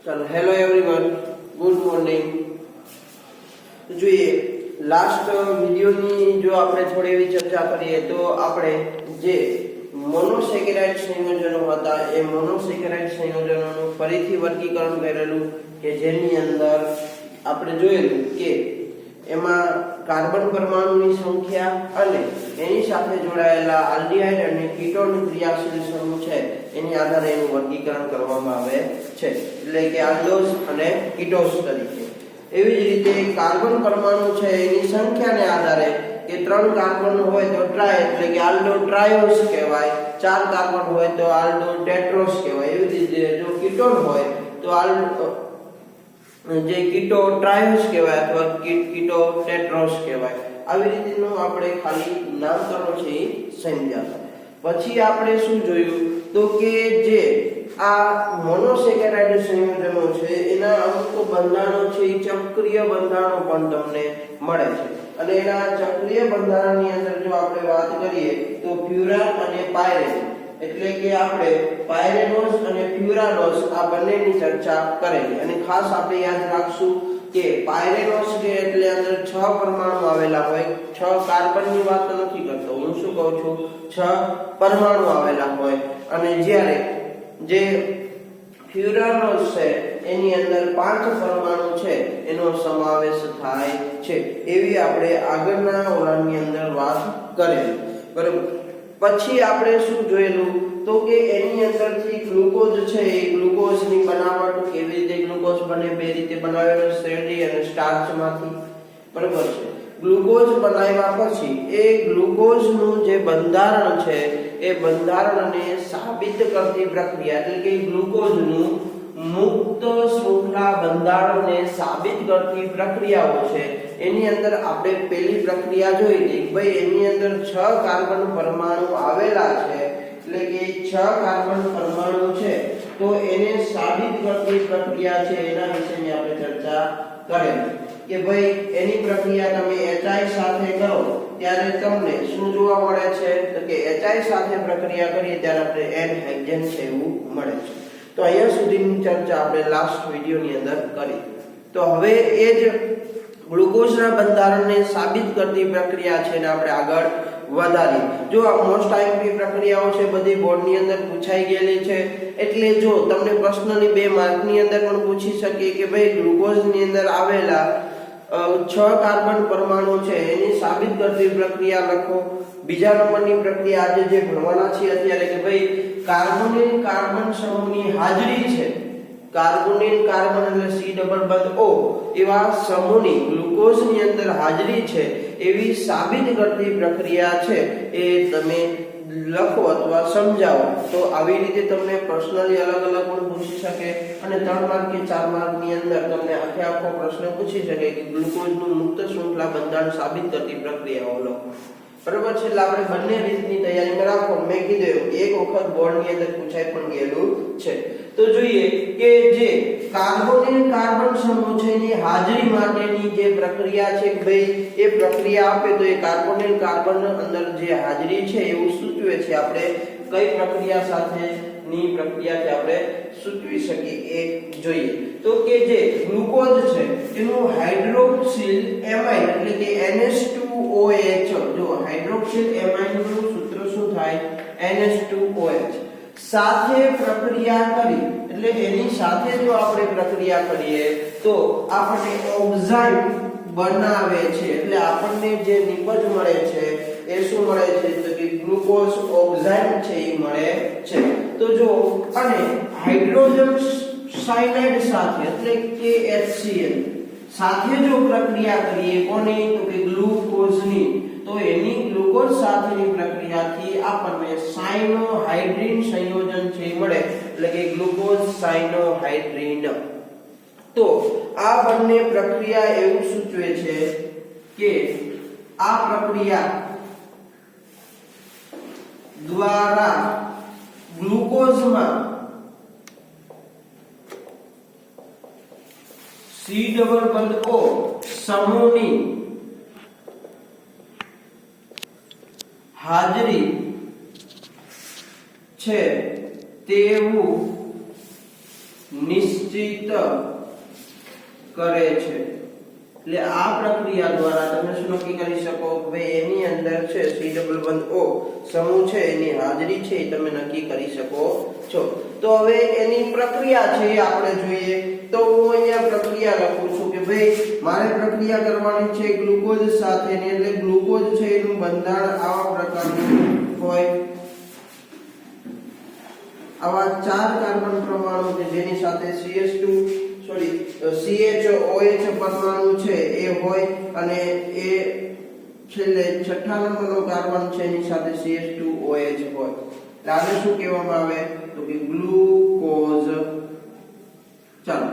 चलो hello everyone, good morning. तो જોઈએ લાસ્ટ વિડિયોની જો આપણે થોડી એવી ચર્ચા કરીએ તો આપણે જે મોનોસેકેરાઇડ સંયોજનો હતા એ મોનોસેકેરાઇડ સંયોજનોનું ફરીથી વર્ગીકરણ કરેલું કે જેની અંદર આપણે જોયેલું કે એમાં કાર્બન પરમાણુની સંખ્યા અને એની સાથે જોડાયેલા આલ્ડીહાઇડ અને કીટોન ક્રિયાશીલ સમૂહ છે એની આધારે એનું વર્ગીકરણ કરવામાં આવે છે, એટલે કે આલ્ડોસ અને કીટોસ તરીકે। એવી જ રીતે કાર્બન પરમાણુ છે એની સંખ્યાને આધારે કે 3 કાર્બન હોય તો ટ્રાય એટલે કે આલ્ડો ટ્રાયોસ કહેવાય, 4 કાર્બન હોય તો આલ્ડો ટેટ્રોસ કહેવાય। એવી રીતે જો કીટોન હોય તો આલ્ડો જે કીટો ટ્રાયોસ કહેવાય અથવા કીટો ટેટ્રોસ કહેવાય। આવી રીતનું આપણે ખાલી નામકરણ છે એ સમજ્યા। પછી આપણે શું જોયું તો કે જે આ મોનોસેકેરાઇડ સંયોજનો છે એના અમુક બંધારણો છે એ ચક્રીય બંધારણો પણ તમને મળે છે અને એના ચક્રીય બંધારણની અંદર જો આપણે વાત કરીએ તો પ્યુરાન અને પાયરેન એટલે કે આપણે પાયરેનોસ અને પ્યુરાનોસ આ બંનેની ચર્ચા કરેલી અને ખાસ આપણે યાદ રાખશું કે પાયરેનોસ કે એટલે અંદર 6 પરમાણુ આવેલા હોય, 6 કાર્બનની વાત નથી કરતો હું, શું કહું છું 6 પરમાણુ આવેલા હોય અને જ્યારે જે પ્યુરાનોસ છે એની અંદર 5 પરમાણુ છે એનો સમાવેશ થાય છે, એવી આપણે આગળના ઓલાની અંદર વાત કરેલી, બરાબર। પછી આપણે શું જોયેલું તો કે એની અંદરથી ગ્લુકોઝ છે એ ગ્લુકોઝની બનાવટ કેવી રીતે ગ્લુકોઝ બને, બે રીતે બનાવેલો શેરડી અને સ્ટાર્ચમાંથી, બરાબર છે। ગ્લુકોઝ બનાવ્યા પછી એ ગ્લુકોઝનું જે બંધારણ છે એ બંધારણને સાબિત કરતી પ્રક્રિયા એટલે કે ગ્લુકોઝનું મુક્ત શૃંખલા બંધારણને સાબિત કરતી પ્રક્રિયાઓ છે એની અંદર આપણે પહેલી પ્રક્રિયા જોઈ હતી કે ભાઈ એની અંદર 6 કાર્બન પરમાણુ આવેલા છે એટલે કે 6 કાર્બન પરમાણુ છે તો એને સાબિત કરતી પ્રક્રિયા છે એના વિશેની આપણે ચર્ચા કરેલી કે ભાઈ એની પ્રક્રિયા તમે HI સાથે કરો ત્યારે તમને શું જોવા મળે છે તો કે HI સાથે પ્રક્રિયા કરીએ ત્યારે આપણે N હેક્ઝેન છે એવું મળે છે। તો અહીંયા સુધીની ચર્ચા આપણે લાસ્ટ વિડિયોની અંદર કરી। તો હવે એ જ ગ્લુકોઝના બંધારણને સાબિત કરતી પ્રક્રિયા છે ને આપણે આગળ વધારી। જો આ મોસ્ટ આઈએમપી પ્રક્રિયાઓ છે બધી બોર્ડની અંદર પૂછાઈ ગયેલી છે, એટલે જો તમને પ્રશ્નની 2 માર્કની અંદર પણ પૂછી શકે કે ભાઈ ગ્લુકોઝની અંદર આવેલા 6 કાર્બન પરમાણુ છે એની સાબિત કરતી પ્રક્રિયા લખો। બીજા નંબરની પ્રક્રિયા આજે જે ભણવાના છે અત્યારે કે ભાઈ કાર્બોનિલ કાર્બન સમૂહની હાજરી છે, કાર્બોનિલ કાર્બન એટલે C ડબલ બંધ O એવા સમૂહની ગ્લુકોઝની અંદર હાજરી છે એવી સાબિત કરતી પ્રક્રિયા છે એ તમે લખો અથવા સમજાવો। તો આવી રીતે તમને પર્સનલી અલગ અલગ પણ પૂછી શકે અને 3 માર્ક કે 4 માર્કની અંદર તમને આખો પ્રશ્ન પૂછી શકે કે ગ્લુકોઝનું મુક્ત શૃંખલા બંધારણ સાબિત કરતી પ્રક્રિયાઓ લખો, બરાબર છે। એટલે આપણે બંને રીતની તૈયારી રાખો। મેં કીધું એક વખત બોર્ડની અંદર પૂછાઈ પણ ગયેલું છે। તો જોઈએ કે જે કાર્બોનિલ કાર્બન સમૂહ છે એની હાજરી માટેની જે પ્રક્રિયા છે કે ભાઈ એ પ્રક્રિયા આપે તો એ કાર્બોનિલ કાર્બન અંદર જે હાજરી છે એવું સૂચવે છે આપણે કઈ પ્રક્રિયા સાથેની પ્રક્રિયાથી આપણે સૂચવી શકીએ એ જોઈએ। તો કે જે ગ્લુકોઝ છે એનું હાઇડ્રોક્સિલ એમાઇન એટલે કે NH2OH, જો હાઇડ્રોક્સિલ એમાઇન નું સૂત્ર શું થાય NH2OH સાથે પ્રક્રિયા કરી એટલે એની સાથે જો આપણે પ્રક્રિયા કરીએ તો આપણને ઓક્સાઇડ બનાવે છે, એટલે આપણને જે નિપજ મળે છે એ શું મળે છે તો કે ગ્લુકોઝ ઓક્સાઇડ છે એ મળે છે। તો જો અને હાઇડ્રોજન સાયનાઇડ સાથે એટલે કે HCl સાથે જો પ્રક્રિયા કરીએ કોની તો કે ગ્લુકોઝની તો એની ગ્લુકોઝ સાથેની પ્રક્રિયાથી આપણને સાયનોહાઇડ્રીન સંયોજન છે મળે એટલે કે ગ્લુકોઝ સાયનોહાઇડ્રીન। તો આ બંને પ્રક્રિયા એવું સૂચવે છે કે આ પ્રક્રિયા દ્વારા ગ્લુકોઝમાં C ડબલ બંધ O સમૂહની હાજરી છે તેવું નિશ્ચિત નિશ્ચિત કરે છે। એટલે આ પ્રક્રિયા દ્વારા તમે શું નક્કી કરી શકો કે ભાઈ એની અંદર છે C11O સમૂહ છે એની હાજરી છે એ તમે નક્કી કરી શકો છો। તો હવે એની પ્રક્રિયા છે એ આપણે જોઈએ। તો હું અહીંયા પ્રક્રિયા લખું છું કે ભાઈ મારે પ્રક્રિયા કરવાની છે ગ્લુકોઝ સાથેની, એટલે ગ્લુકોઝ છે એનું બંધારણ આવા પ્રકારનું હોય। આવા 4 કાર્બન પરમાણુ કે જેની સાથે CHOH પરમાણુ છે એ હોય અને એ છેલ્લે છઠ્ઠા નંબરનો કાર્બન છે એની સાથે CH2OH હોય। આને શું કહેવામાં આવે તો કે ગ્લુકોઝ। ચાલો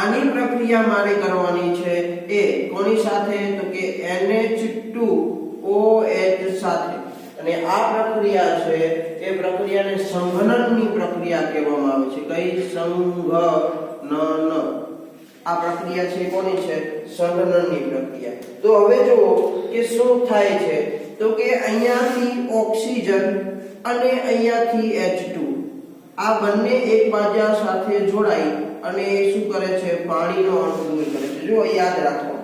આની પ્રક્રિયા મારે કરવાની છે એ કોની સાથે તો કે NH2OH સાથે। અને આ પ્રક્રિયા છે એ પ્રક્રિયાને સંઘનનની પ્રક્રિયા કહેવામાં આવે છે। કઈ? સંઘનન। આ પ્રક્રિયા છે કોની છે? સંઘનનની પ્રક્રિયા। તો હવે જુઓ કે શું થાય છે તો કે અહીંયાથી ઓક્સિજન અને અહીંયાથી H2 આ બંને એકબીજા સાથે જોડાઈ અને શું કરે છે? પાણીનો અણુ દૂર કરે છે। જો યાદ રાખો।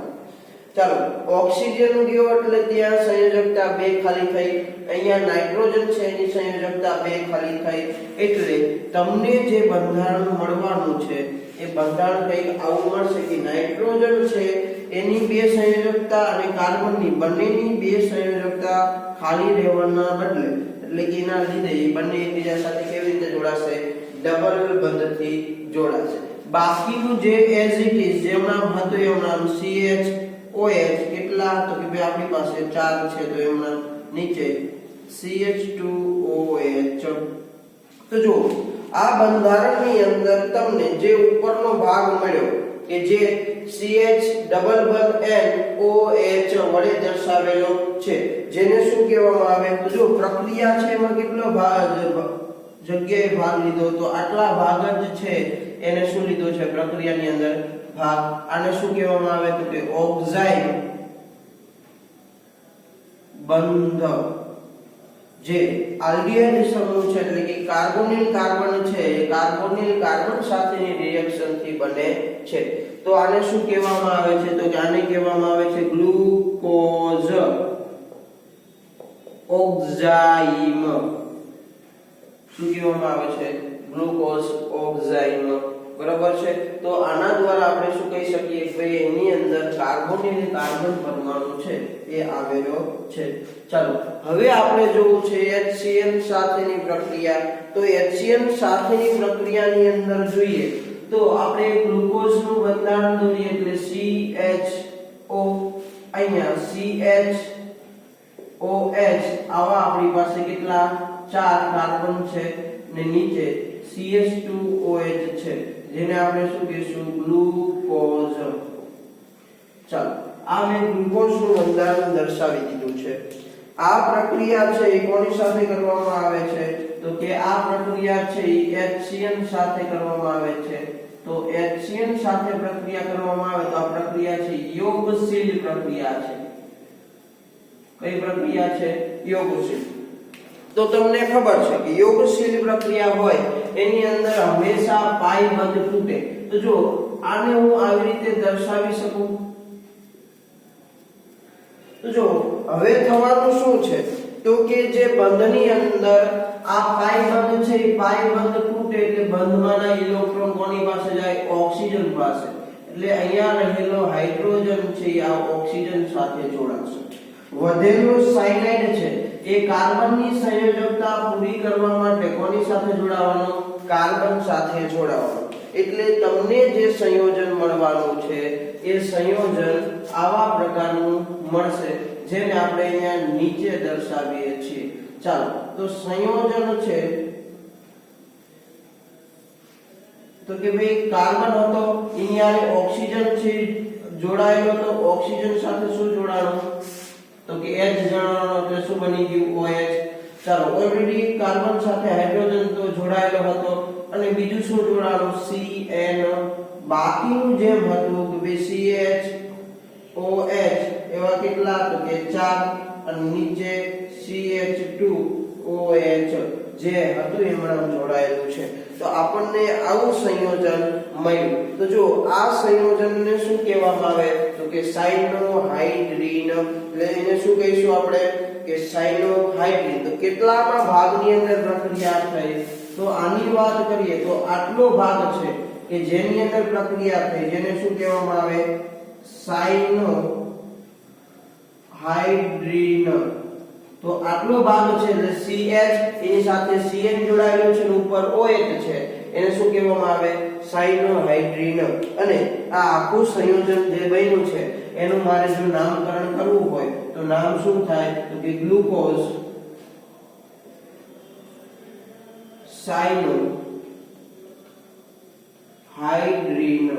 ચાલો ઓક્સિજન ગયો એટલે ત્યાં સંયોજકતા 2 ખાલી થઈ, અહીંયા નાઇટ્રોજન છે એની સંયોજકતા 2 ખાલી થઈ, એટલે તમને જે બંધારણ મળવાનું છે એ બંધારણ કંઈક આવું મળશે કે નાઇટ્રોજન છે એની 2 સંયોજકતા અને કાર્બનની બંનેની 2 સંયોજકતા ખાલી રહેવાના બદલે એટલે કે એના લીધે એ બંને એકબીજા સાથે કેવી રીતે જોડાશે? ડબલ બંધથી જોડાશે। બાકીનું જે એઝ ઇટ ઇઝ જેમ નામ હતું એમ નામ CHOH કેટલા તો કે ભાઈ આપણી પાસે 4 છે તો એમના નીચે CH2OH। તો જો આ બંધારણની અંદર તમને જે ઉપરનો ભાગ મળ્યો કે જે CH+NOH વડે દર્શાવેલો છે જેને શું કહેવામાં આવે તો જો પ્રક્રિયા છે એમાં કેટલો ભાગ જગ્યાએ ભાગ લીધો તો આટલા ભાગ જ છે એને શું લીધો છે પ્રક્રિયાની અંદર ભાગ। આને શું કહેવામાં આવે તો કે ઓક્સાઇડ બંધ। જે આલ્ડિહાઇડ સમૂહ છે એટલે કે કાર્બોનિલ કાર્બન છે એ કાર્બોનિલ કાર્બન સાથેની રિએક્શન થી બને છે। તો આને શું કહેવામાં આવે છે તો કે આને કહેવામાં આવે છે ગ્લુકોઝ ઓક્ઝાઇમ। શું કહેવામાં આવે છે? ગ્લુકોઝ ઓક્ઝાઇમ। બરાબર છે। તો આના દ્વારા આપણે શું કહી શકીએ કે ભાઈ એની અંદર કાર્બોનિલ કાર્બન પરમાણુ છે એ આવેલો છે। ચાલો હવે આપણે જોવું છે HCl સાથેની પ્રક્રિયા। તો HCl સાથેની પ્રક્રિયાની અંદર જોઈએ તો આપણે ગ્લુકોઝનું બંધારણ દોરીએ એટલે CHO અહીંયા CHOH આવા આપણી પાસે કેટલા 4 કાર્બન છે ને નીચે CH2OH છે જેને આપણે શું કહીશું? ગ્લુકોઝ। ચાલો આ મેં ગ્લુકોઝનું બંધારણ દર્શાવી દીધું છે। આ પ્રક્રિયા છે એ કોની સાથે કરવામાં આવે છે તો કે આ પ્રક્રિયા છે એ HCl સાથે કરવામાં આવે છે। તો HCl સાથે પ્રક્રિયા કરવામાં આવે તો આ પ્રક્રિયા છે યોગશીલ પ્રક્રિયા છે। કઈ પ્રક્રિયા છે? યોગશીલ। તો તમને ખબર છે કે યોગશીલ પ્રક્રિયા હોય એની અંદર હંમેશા પાઈ બંધ તૂટે। તો જો આને હું આવી રીતે દર્શાવી શકું તો જો હવે થવાનું શું છે તો કે જે બંધની અંદર આ પાઈ બંધ છે એ પાઈ બંધ તૂટે એટલે બંધમાંના ઇલેક્ટ્રોન કોની પાસે જાય? ઓક્સિજન પાસે। એટલે અહીંયા રહેલો હાઇડ્રોજન છે આ ઓક્સિજન સાથે જોડાશે। વધેલો સાયનાઇડ છે એ કાર્બનની સંયોજકતા પૂરી કરવા માટે કોની સાથે જોડાવાનો? કાર્બન સાથે જોડાવાનો। એટલે તમને જે સંયોજન મળવાનું છે એ સંયોજન આવા પ્રકારનું મળશે જેને આપણે અહીંયા નીચે દર્શાવીએ છીએ। ચાલો તો સંયોજન છે તો કે ભાઈ કાર્બન હતો અહીંયા ઓક્સિજન છે જોડાયેલો તો ઓક્સિજન સાથે શું જોડાણું તો કે H જણાવવાનો એટલે શું બની ગયું? OH। ચાલો ઓલરેડી કાર્બન સાથે હાઇડ્રોજન તો જોડાયેલો હતો અને બીજું શું જોડાણું? CN। બાકીનું જેમ હતું કે ભાઈ CHOH એવા કેટલા તો કે 4 અને નીચે CH2OH જે હતું એમાં જોડાયેલું છે। તો આપણને આવું સંયોજન મળ્યું. તો જો આ સંયોજનને શું કહેવામાં આવે તો કે સાયનોહાઇડ્રીન. એટલે એને શું કહીશું આપણે કે સાયનોહાઇડ્રીન. તો કેટલામાં ભાગની અંદર પ્રક્રિયા થઈ તો આની વાત કરીએ તો આટલો ભાગ છે કે જેની અંદર પ્રક્રિયા થઈ જેને શું કહેવામાં આવે સાયનોહાઇડ્રીન. તો આટલો ભાગ છે એટલે CH એની સાથે CN જોડાયેલું છે અને ઉપર OH છે એને શું કહેવામાં આવે સાયનોહાઇડ્રીન. અને આ આખું સંયોજન જે બન્યું છે એનું મારે જો નામકરણ કરવું હોય તો નામ શું થાય તો કે ગ્લુકોઝ સાયનોહાઇડ્રીન.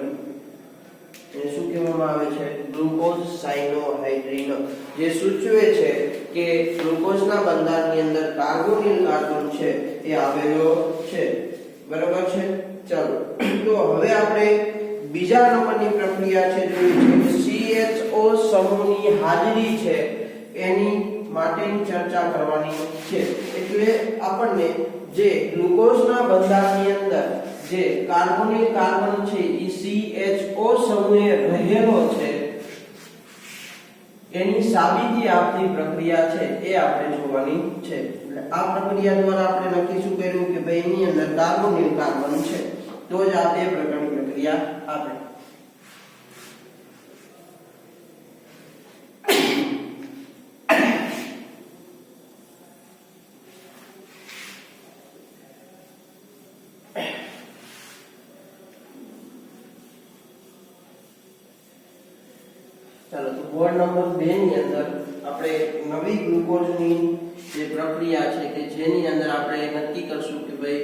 એ શું કહેવામાં આવે છે ગ્લુકોઝ સાયનોહાઇડ્રીન. જે સૂચવે છે કે ગ્લુકોઝના બંધારણની અંદર કાર્બોનિલ કાર્બન છે એ આવેલો છે. બરાબર છે. ચાલો તો હવે આપણે બીજા નંબરની પ્રક્રિયા છે જોઈ છે CHO સમૂહની હાજરી છે એની માટેની ચર્ચા કરવાની છે. એટલે આપણને જે ગ્લુકોઝના બંધારણની અંદર જે કાર્બોનિલ કાર્બન છે એ CHO સમૂહે રહેલો છે એની સાબિતી આપતી પ્રક્રિયા છે એ આપણે જોવાની છે. એટલે આ પ્રક્રિયા દ્વારા આપણે નક્કી શું કર્યું કે ભાઈ એની અંદર કાર્બોનિલ કાર્બન છે તો જ આ બે પ્રકારની પ્રક્રિયા આપે. ચાલો તો બોર્ડ નંબર 2 ની અંદર આપણે નવી ગ્લુકોઝની જે પ્રક્રિયા છે કે જેની અંદર આપણે નક્કી કરશું કે ભાઈ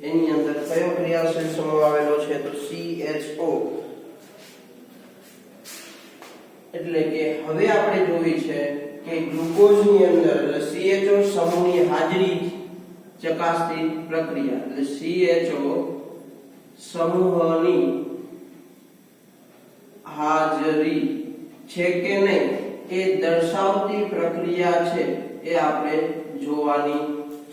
એની અંદર કયો ક્રિયાશીલ સમૂહ આવેલો છે તો CHO. એટલે કે હવે આપણે જોઈ છે કે ગ્લુકોઝની અંદર એટલે CHO સમૂહની હાજરી ચકાસતી પ્રક્રિયા એટલે CHO સમૂહની હાજરી છે કે નહીં એ દર્શાવતી પ્રક્રિયા છે એ આપણે જોવાની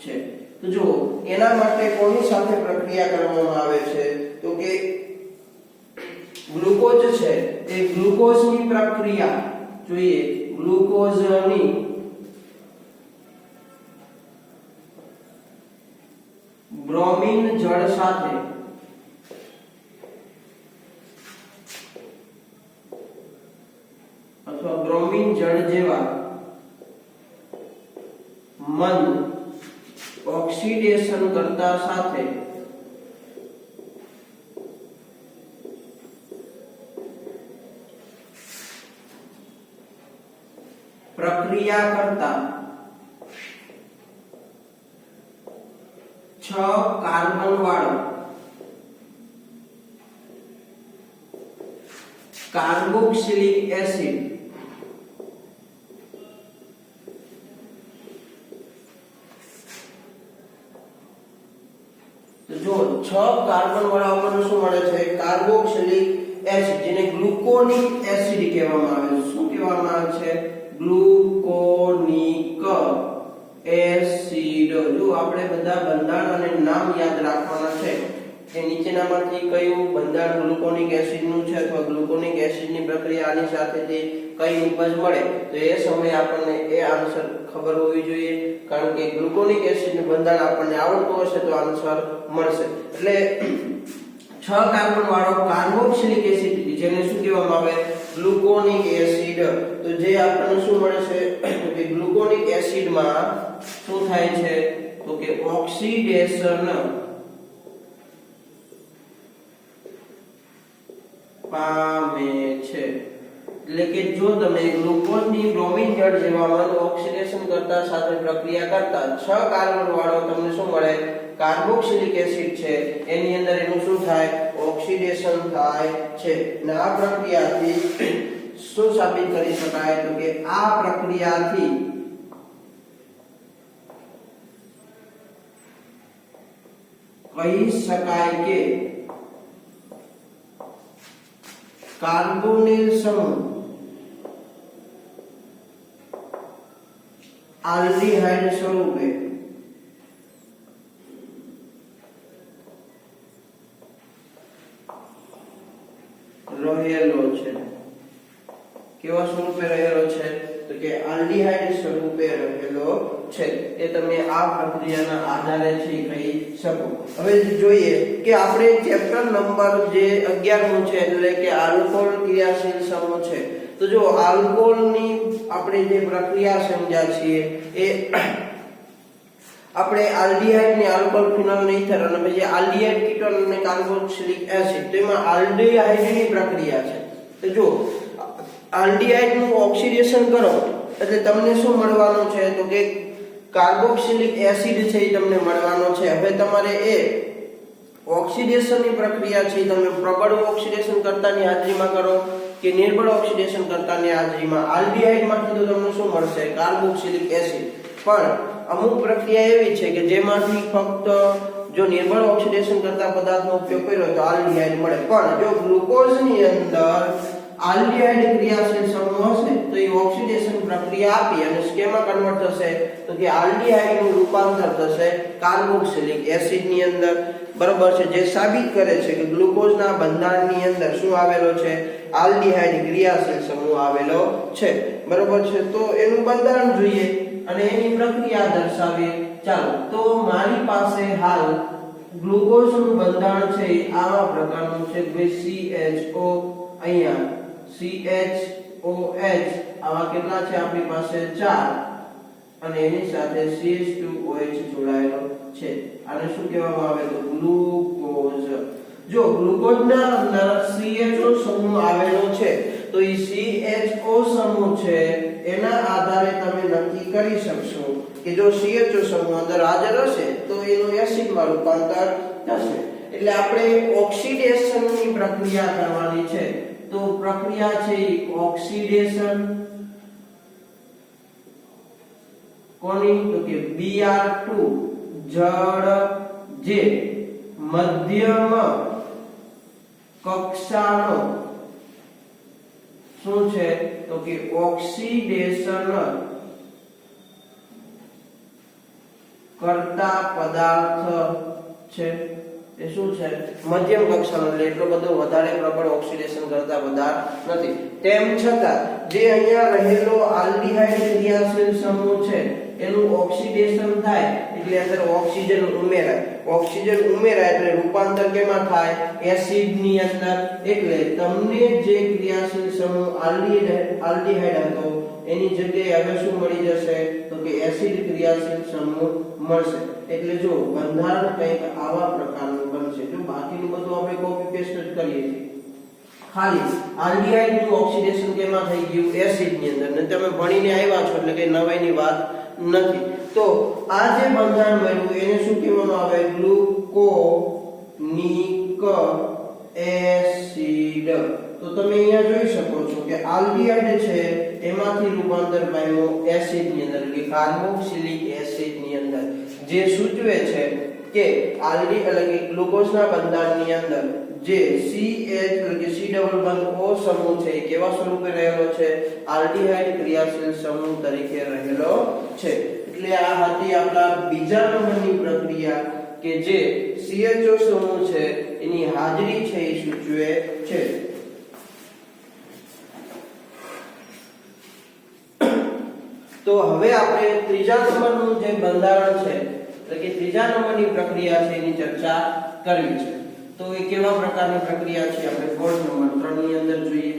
છે. તો જો એના માટે કોની સાથે પ્રક્રિયા કરવામાં આવે છે તો કે ગ્લુકોઝ છે એ ગ્લુકોઝની પ્રક્રિયા જોઈએ ગ્લુકોઝની બ્રોમિન જળ સાથે અથવા બ્રોમિન જળ જેવા મંદ ઓક્સિડેશન કરતા સાથે પ્રક્રિયા કરતા 6 કાર્બન વાળો કાર્બોક્સિલિક એસિડ જો 6 કાર્બન વાળા આપણને શું મળે છે કાર્બોક્સિલિક એસિડ જેને ગ્લુકોનિક એસિડ કહેવામાં આવે છે. શું કહેવામાં આવે છે ગ્લુકોનિક એસિડ. જો આપણે બધા બંધારણ અને નામ યાદ રાખવાના છે કે નીચેનામાંથી કયું બંધારણ ગ્લુકોનિક એસિડનું છે અથવા ગ્લુકોનિક એસિડની પ્રક્રિયા આની સાથે જે કઈ ઉપજ મળે તો એ સમયે આપણને એ આન્સર ખબર હોવી જોઈએ. કારણ કે ગ્લુકોનિક એસિડનું બંધારણ આપણને આવડતું હશે તો આન્સર મળશે. એટલે 6 કાર્બન વાળો કાર્બોક્સિલિક એસિડ જેને શું કહેવામાં આવે ગ્લુકોનિક એસિડ. તો જે આપણને શું મળે છે કે ગ્લુકોનિક એસિડમાં શું થાય છે તો કે ઓક્સિડેશન પામે છે. એટલે કે જો તમે ગ્લુકોઝની બ્રોમિન જળ જેવા મંદ ઓક્સિડેશન કરતા સાથે પ્રક્રિયા કરતા 6 કાર્બન વાળો તમને શું મળે કાર્બોક્સિલિક એસિડ છે એની અંદર એનું શું થાય ઓક્સિડેશન થાય છે. અને આ પ્રક્રિયાથી શું સાબિત કરી શકાય તો કે આ પ્રક્રિયાથી કહી શકાય કે કાર્બોનિલ સમૂહ આલ્ડીહાઇડ સ્વરૂપે રહેલો છે. કેવા સ્વરૂપે રહેલો છે? તો કે આલ્ડીહાઇડ સ્વરૂપે રહેલો છે. એ તમે આ પ્રક્રિયાના આધારે છે કહી શકો. હવે જોઈએ કે આપણે ચેપ્ટર નંબર જે 11 નું છે એટલે કે આલ્કોહોલ ક્રિયાશીલ સમૂહ છે. તો જો આલ્કોહોલની આપણે જે પ્રક્રિયા સમજ્યા છીએ એ આપણે આલ્ડીહાઇડ ને આલ્કોહોલ ફિનોલ ઈથર અને પછી આલ્ડીહાઇડ કીટોન અને કાર્બોક્સિલિક એસિડ તો એમાં આલ્ડીહાઇડ ની પ્રક્રિયા છે. તો જો આલ્ડીહાઇડ નું ઓક્સિડેશન કરો એટલે તમને શું મળવાનું છે? તો કે કાર્બોક્સિલિક એસિડ છે એ તમને મળવાનો છે. હવે તમારે એ ઓક્સિડેશન ની પ્રક્રિયા છે તમે પ્રબળ ઓક્સિડેશન કરતાની હાજરીમાં કરો કે નિર્બળ ઓક્સિડેશન કરતાની હાજરીમાં આલ્ડીહાઇડ માંથી તો તમને શું મળશે? Carboxylic acid. પણ અમુક પ્રક્રિયા એવી છે કે જેમાંથી ફક્ત જો નિર્બળ ઓક્સિડેશન કરતા પદાર્થનો ઉપયોગ કર્યો તો આલ્ડીહાઇડ મળે. પણ જો ગ્લુકોઝની અંદર આલ્ડીહાઇડ ક્રિયાશીલ સમૂહ હશે તો એ ઓક્સિડેશન પ્રક્રિયા આપી અને સ્કેમાં કન્વર્ટ થશે તો કે આલ્ડીહાઇડ નું રૂપાંતર થશે કાર્બોક્સિલિક એસિડ ની અંદર. બરોબર છે? જે સાબિત કરે છે કે ગ્લુકોઝના બંધારણની અંદર શું આવેલો છે? આલ્ડીહાઇડ ક્રિયાશીલ સમૂહ આવેલો છે. બરોબર છે? તો એનું બંધારણ જોઈએ અને એની પ્રક્રિયા દર્શાવીએ. ચાલો તો મારી પાસે હાલ ગ્લુકોઝનું બંધારણ છે આવા પ્રકારનું છે કે CHO અહીંયા CHOH આવા કેટલા છે આપણી પાસે? 4 અને એની સાથે CH2OH જોડાયેલો છે. આને શું કહેવામાં આવે? તો ગ્લુકોઝ. જો ગ્લુકોઝના અંદર CHO સમૂહ આવેલો છે તો એ CHO સમૂહ છે એના આધારે તમે નક્કી કરી શકશો કે જો CHO સમૂહ અંદર હાજર હશે તો એનું એસિડમાં રૂપાંતર થશે. એટલે આપણે ઓક્સિડેશનની પ્રક્રિયા કરવાની છે. તો પ્રક્રિયા છે ઓક્સિડેશન કોની? તો કે Br2 જળ જે મધ્યમ કક્ષાનો શું છે? તો કે ઓક્સિડેશન કરતા પદાર્થ છે. એ શું છે? મધ્યમ કક્ષાનો એટલે એટલો બધો વધારે પ્રબળ ઓક્સિડેશન કરતા પદાર્થ નથી. તેમ છતાં જે અહીંયા રહેલો આલ્ડીહાઇડ ક્રિયાશીલ સમૂહ છે એનું ઓક્સિડેશન થાય એટલે અંદર ઓક્સિજન ઉમેરાય. ઓક્સિજન ઉમેરાય એટલે રૂપાંતર કેમાં થાય? એસિડ ની અંદર. એટલે તમને જે ક્રિયાશીલ સમૂહ આલ્ડીહાઇડ હતો એની જગ્યાએ હવે શું મળી જશે? તો કે એસિડ ક્રિયાશીલ સમૂહ મળશે. એટલે જો બંધારણ કંઈક આવા પ્રકારનું બનશે. જો બાકીનું બધું આપણે કોપી પેસ્ટ જ કરીએ છીએ. ખાલી આલ્ડીહાઇડ નું ઓક્સિડેશન કેમાં થઈ ગયું? એસિડ ની અંદર. ને તમે ભણીને આવ્યા છો એટલે કે નવાઈની વાત નથી. તો આ જે બંધારણ મળ્યું એને શું કહેવામાં આવે? ગ્લુકોનિક એસિડ. તો તમે અહીંયા જોઈ શકો છો કે આલ્ડીહાઇડ છે એમાંથી રૂપાંતર પામ્યો એસિડ ની અંદર એટલે કાર્બોક્સિલિક એસિડ ની અંદર. જે સૂચવે છે કે એટલે કે ગ્લુકોઝના બંધારણની અંદર જે CH એટલે કે C ડબલ બંધ O સમૂહ છે કેવા સ્વરૂપે રહેલો છે? આલ્ડીહાઇડ ક્રિયાશીલ સમૂહ તરીકે રહેલો છે. એટલે આ હતી આપણા બીજા નંબરની પ્રક્રિયા કે જે CHO સમૂહ છે એની હાજરી છે એ સૂચવે છે. તો હવે આપણે ત્રીજા નંબરનું જે બંધારણ છે એટલે કે ત્રીજા નંબરની પ્રક્રિયા છે એની ચર્ચા કરવી છે. તો એ કેવા પ્રકારની પ્રક્રિયા છે આપણે કોડ નંબર 3 ની અંદર જોઈએ.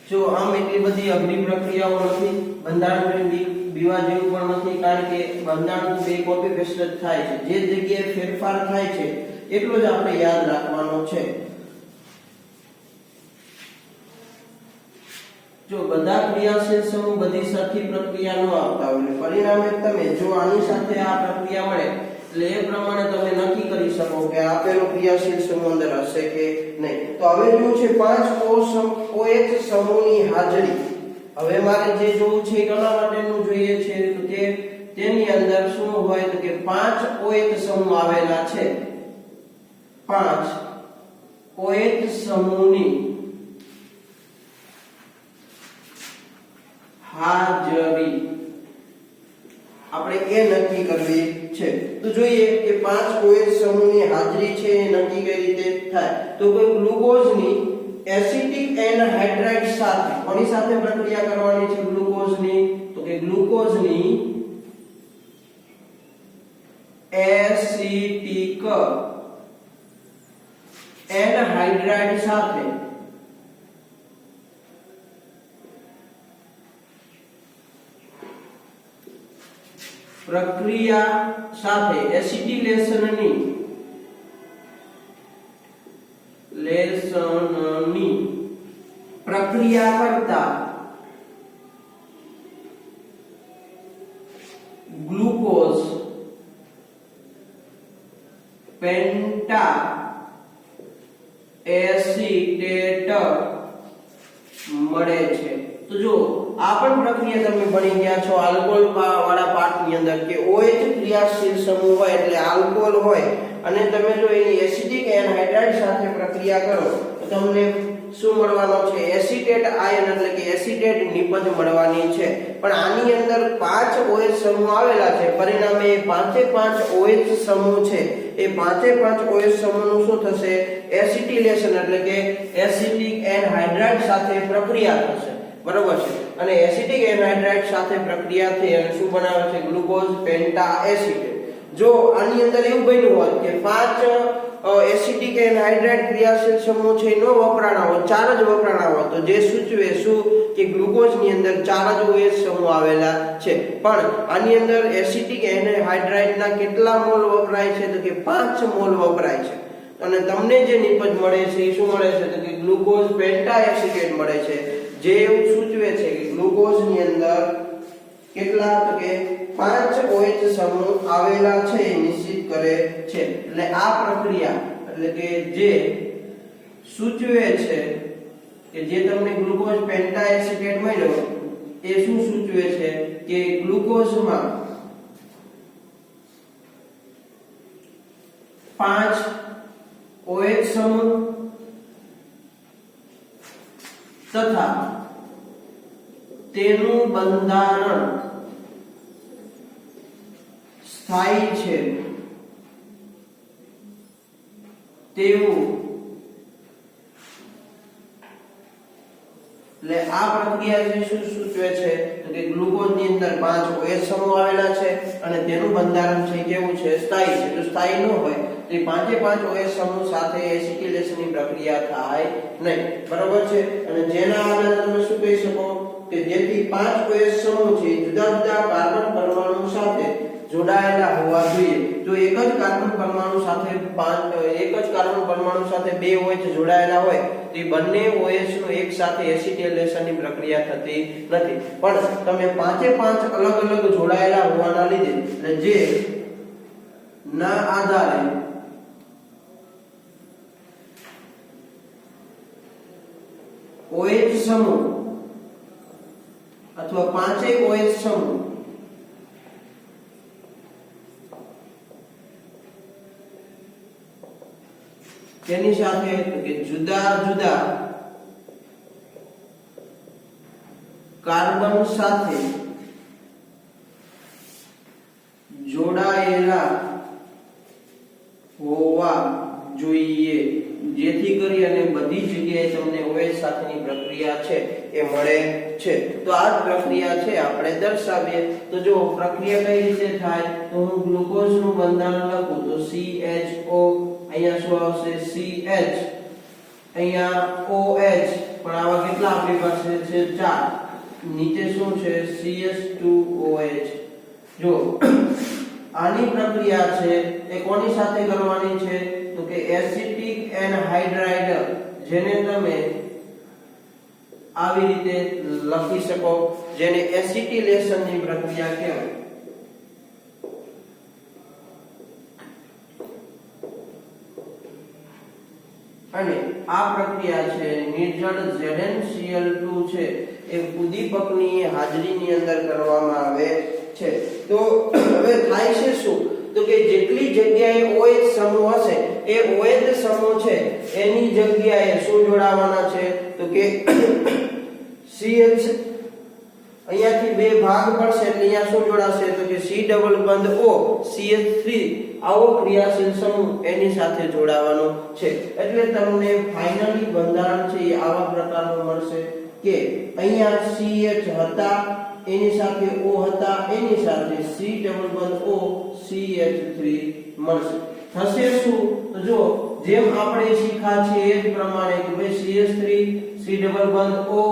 જો આમ એટલી બધી અઘરી પ્રક્રિયાઓ નથી. બંધારણ બીવા જેવું પણ નથી કારણ કે બંધારણ બે કોપી પેસ્ટ જ થાય છે. જે જગ્યાએ ફેરફાર થાય છે એટલો જ આપણે યાદ રાખવાનો છે. જો બધા ક્રિયાશીલ સમૂહ બધી સરખી પ્રક્રિયા ન આપતા હોય પરિણામે તમે જો આની સાથે આ પ્રક્રિયા મળે એટલે એ પ્રમાણે તમે નક્કી કરી શકો કે આપેલો ક્રિયાશીલ સમૂહ અંદર હશે કે નહીં. તો હવે જો છે 5 OH સમૂહની હાજરી. હવે મારે જે જોવું છે કોના માટેનું જોઈએ છે તો કે તેની અંદર શું હોય તો કે 5 OH સમૂહ આવેલા છે. 5 OH સમૂહની હાજરી. આપણે એ નક્કી કરવી છે. તો જોઈએ કે 5 OH સમૂહની હાજરી છે એ નક્કી કઈ રીતે થાય. તો કોઈ ગ્લુકોઝની એસિટિક એનહાઇડ્રાઇડ સાથે કોની સાથે પ્રક્રિયા કરવાની છે? ગ્લુકોઝની. તો કે ગ્લુકોઝની એસિટિક એનહાઇડ્રાઇડ સાથે પ્રક્રિયા સાથે એસિટિલેશનની પ્રક્રિયા કરતા ગ્લુકોઝ પેન્ટા એસિટેટ મળે છે. તો જો આ પણ પ્રક્રિયા તમે ભણી ગયા છો આલ્કોહોલ વાળા પાર્ટ ની અંદર કે OH ક્રિયાશીલ સમૂહ હોય એટલે આલ્કોહોલ હોય અને તમે જો એની એસિડિક એનહાઇડ્રાઇડ સાથે પ્રક્રિયા કરો તો તમને શું મળવાનો છે? એસિટેટ આયન એટલે કે એસિટેટ નિપજ મળવાની છે. પણ આની અંદર 5 OH સમૂહ આવેલા છે, પરિણામે 5 OH સમૂહ છે એ 5 OH સમૂહનું શું થશે? એસિટિલેશન એટલે કે એસિડિક એનહાઇડ્રાઇડ સાથે પ્રક્રિયા થશે. બરોબર છે. અને એસિડિક એનહાઇડ્રાઇડ સાથે પ્રક્રિયા થઈ અને શું બનાવે છે? Glucose penta acetate. જો આની અંદર એવું બન્યું હોત કે 5 એસિડિક એનહાઇડ્રાઇડ ક્રિયાશીલ સમૂહ છે નો વપરાણા હોય, 4 જ વપરાણા હોય, તો જે સૂચવે શું કે ગ્લુકોઝ ની અંદર 4 જ OH સમૂહ આવેલા છે. પણ આની અંદર એસિડિક એનહાઇડ્રાઇડ ના કેટલા મોલ વપરાય છે? તો કે 5 મોલ વપરાય છે. અને તમને જે નિપજ મળે છે એ શું મળે છે? તો કે ગ્લુકોઝ પેન્ટા એસિટેટ મળે છે, જે એવું સૂચવે છે કે ગ્લુકોઝ ની અંદર કેટલા? તો કે 5 OH સમૂહ આવેલા છે એ નિશ્ચિત કરે છે. એટલે આ પ્રક્રિયા એટલે કે જે સૂચવે છે કે જે તમને ગ્લુકોઝ પેન્ટા એસિટેટ મળ્યો એ શું સૂચવે છે કે ગ્લુકોઝમાં 5 OH સમૂહ તથા તેનું બંધારણ સ્થાયી છે તેવું. એટલે આ પ્રક્રિયા જે શું સૂચવે છે તો કે ગ્લુકોઝ ની અંદર 5 OH સમૂહ આવેલા છે અને તેનું બંધારણ છે કેવું છે? સ્થાયી છે. જો સ્થાયી ન હોય તો 5 OH સમૂહ સાથે એસિટિલેશનની પ્રક્રિયા થાય નહીં. બરોબર છે. અને જેના આધારે તમે શું કહી શકો કે જેથી 5 OH સમૂહ છે જુદા જુદા કાર્બન પરમાણુ સાથે જોડાયેલા હોવા જોઈએ. જો એક જ કાર્બન પરમાણુ સાથે 2 OH જોડાયેલા હોય તો એ બંને OH નું એક સાથે એસિટિલેશનની પ્રક્રિયા થતી નથી. પણ તમે 5 અલગ અલગ જોડાયેલા હોવાના લીધે એટલે જે ના આધારે OH સમૂહ અથવા 5 OH સમૂહ તેની સાથે કે જુદા જુદા કાર્બન સાથે જોડાયેલા હોવા જોઈએ, જેથી કરી અને બધી જગ્યાએ તમને OH સાથેની પ્રક્રિયા છે એ મળે છે. તો આ જ પ્રક્રિયા છે આપણે દર્શાવીએ. તો જો પ્રક્રિયા કઈ રીતે થાય તો હું ગ્લુકોઝ નું બંધારણ લખું તો CHO, અહીંયા શું આવશે? CH, અહીંયા OH, પણ આવા કેટલા આપણી પાસે છે? 4. નીચે શું છે? CH2OH. જો આની પ્રક્રિયા છે એ કોની સાથે કરવાની છે? તો કે એસિટિક એનહાઇડ્રાઇડ, જેને તમે આવી રીતે લખી શકો, જેને એસિટિલેશનની પ્રક્રિયા કહેવાય. અને આ પ્રક્રિયા છે નિર્જળ ZnCl2 છે એ ઉદ્દીપકની હાજરીની અંદર કરવામાં આવે છે. તો હવે થાય છે શું? તો કે જેટલી જગ્યાએ OH સમૂહ હશે એ OH સમૂહ છે એની જગ્યાએ શું જોડાવાના છે? તો કે CH અહીંયાથી બે ભાગ પડશે એટલે અહીંયા શું જોડાશે તો કે C ડબલ બંધ O CH3 આવો ક્રિયાશીલ સમૂહ એની સાથે જોડાવાનો છે એટલે તમને ફાઇનલી બંધારણ છે એ આવા પ્રકારનું મળશે કે અહીંયા CH હતા એની સાથે O હતા એની સાથે C ડબલ બંધ O CH3 મળશે થશે શું તો જો જેમ આપણે શીખ્યા છે એ જ પ્રમાણે કે ભાઈ CH3 C ડબલ બંધ O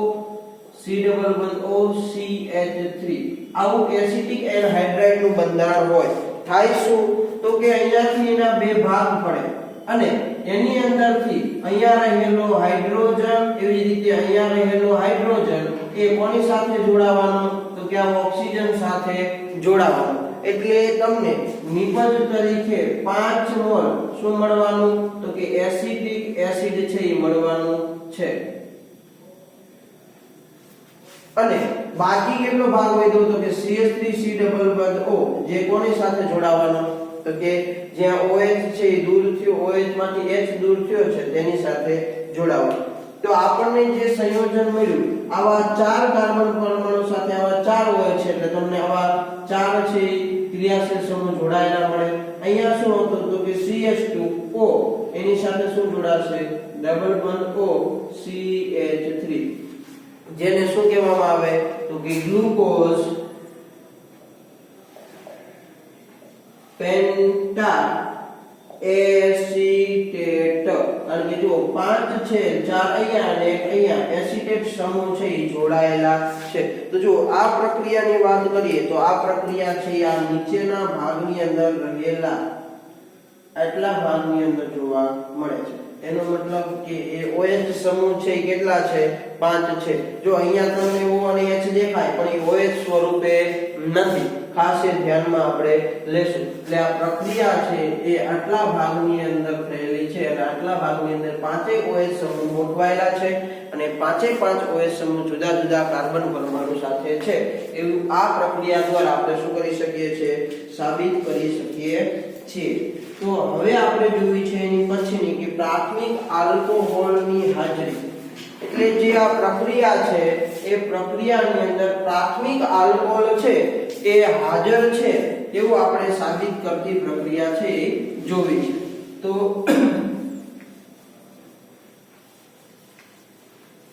C ડબલ બંધ O CH3 આવું એસિટિક એન્હાઇડ્રાઇડ નું બંધારણ હોય થાય શું તો કે અહીંયાથી એના બે ભાગ પડે અને એની અંદરથી અહીંયા રહેલો હાઇડ્રોજન એવી રીતે અહીંયા રહેલો હાઇડ્રોજન એ કોની સાથે જોડાવાનો તો કે આ ઓક્સિજન સાથે જોડાવાનો એટલે તમને નિપજ તરીકે 5 મોલ શું મળવાનું તો કે એસિટિક એસિડ છે એ મળવાનું છે અને બાકી કેટલો ભાગ વધ્યો તો કે CH3 C ડબલ બંધ O જે કોની સાથે જોડાવાનો તો કે જ્યાં OH છે એ દૂર થયો OH માંથી H દૂર થયો છે તેની સાથે જોડાવાનો તો આપણને જે સંયોજન મળ્યું આવા 4 કાર્બન પરમાણુ સાથે આવા 4 હોય છે એટલે તમને આવા 4 છે ક્રિયાશીલ સમૂહ જોડાયેલા મળે અહીંયા શું હતું તો કે CH2O એની સાથે શું જોડાશે ડબલ બંધ O CH3 જેને શું કહેવામાં આવે તો કે ગ્લુકોઝ પેન્ટા એસિટેટ કારણ કે જો 5 છે 4 અહીંયા અને 1 અહીંયા એસિટેટ સમૂહ છે એ જોડાયેલા છે તો જો આ પ્રક્રિયાની વાત કરીએ તો આ પ્રક્રિયા છે આ નીચેના ભાગની અંદર રહેલા આટલા ભાગની અંદર જોવા મળે છે એનો મતલબ કે એ OH સમૂહ છે કેટલા છે 5 છે જો અહીંયા તમને O અને H દેખાય પણ એ OH સ્વરૂપે નથી ખાસ એ ધ્યાનમાં આપણે લેશું એટલે આ પ્રક્રિયા છે એ આટલા ભાગની અંદર થયેલી છે અને આટલા ભાગની અંદર પાંચેય OH સમૂહ ગોઠવાયેલા છે અને પાંચે 5 OH સમૂહ જુદા જુદા કાર્બન પરમાણુ સાથે છે એવું આ પ્રક્રિયા દ્વારા આપણે શું કરી શકીએ છીએ સાબિત કરી શકીએ છીએ તો હવે આપણે જોયું છે એની પછીની કે પ્રાથમિક આલ્કોહોલની હાજરી એટલે જે આ પ્રક્રિયા છે એ પ્રક્રિયાની અંદર પ્રાથમિક આલ્કોહોલ છે એ હાજર છે એવું આપણે સાબિત કરતી પ્રક્રિયા છે એ જોવી છે તો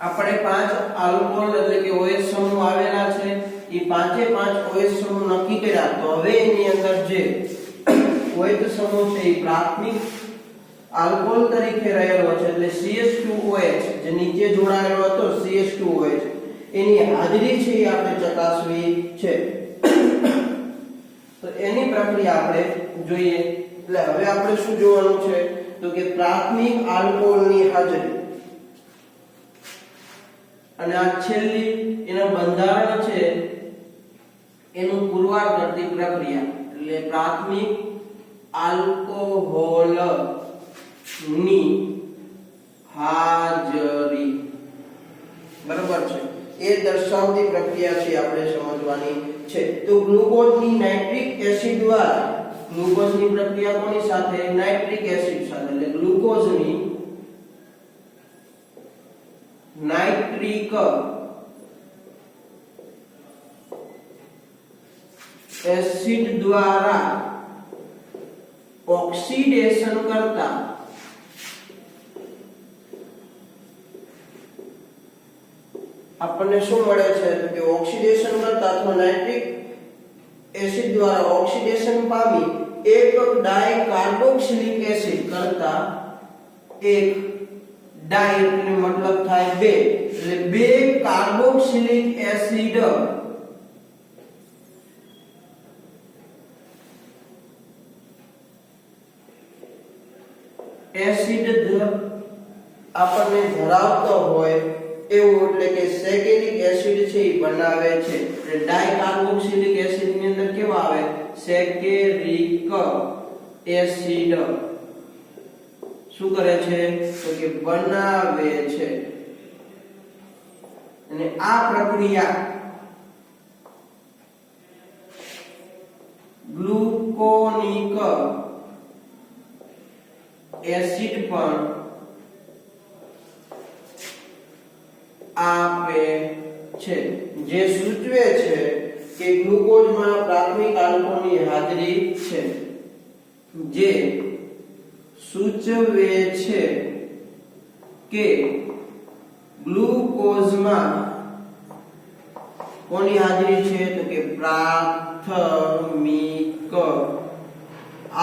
આપણે 5 આલ્કોહોલ એટલે કે OH સમૂહ આવેલા છે એ પાંચે 5 OH સમૂહ નક્કી કર્યા તો હવે એની અંદર જે OH સમૂહ છે એ પ્રાથમિક આલ્કોહોલ તરીકે રહેલો છે એટલે CH2OH જે નીચે જોડાયેલો હતો CH2OH એની હાજરી છે એ આપણે ચકાસવી છે તો એની પ્રક્રિયા આપણે જોઈએ એટલે હવે આપણે શું જોવાનું છે તો કે પ્રાથમિક આલ્કોહોલની હાજરી અને આ છેલ્લી એના બંધારણ છે એનું પુરવાર કરતી પ્રક્રિયા એટલે પ્રાથમિક આલ્કોહોલ ની હાજરી બરાબર છે એ દર્શાવતી પ્રક્રિયા છે આપણે સમજવાની છે તો ગ્લુકોઝની નાઇટ્રિક એસિડ દ્વારા ગ્લુકોઝની પ્રક્રિયા કોની સાથે નાઇટ્રિક એસિડ સાથે એટલે ગ્લુકોઝની નાઇટ્રિક એસિડ દ્વારા ઓક્સિડેશન કરતા આપણને શું મળે છે તો કે ઓક્સિડેશન કરતા અથવા નાઇટ્રિક એસિડ દ્વારા ઓક્સિડેશન પામી એક ડાઇકાર્બોક્સિલિક એસિડ કરતા એક ડાઈ એટલે મતલબ થાય બે એટલે બે કાર્બોક્સિલિક એસિડ આપણને ધરાવતો હોય એવું એટલે કે સેકેરિક એસિડ છે એ બનાવે છે એટલે ડાઇકાર્બોક્સિલિક એસિડ ની અંદર કેવા આવે સેકેરિક એસિડ શું કરે છે તો કે બનાવે છે અને આ પ્રક્રિયા ગ્લુકોનિક એસિડ પણ આપે છે જે સૂચવે છે કે ગ્લુકોઝમાં પ્રાથમિક આલ્કોહોલની હાજરી છે, જે સૂચવે છે કે ગ્લુકોઝમાં કોની હાજરી છે, તો કે પ્રાથમિક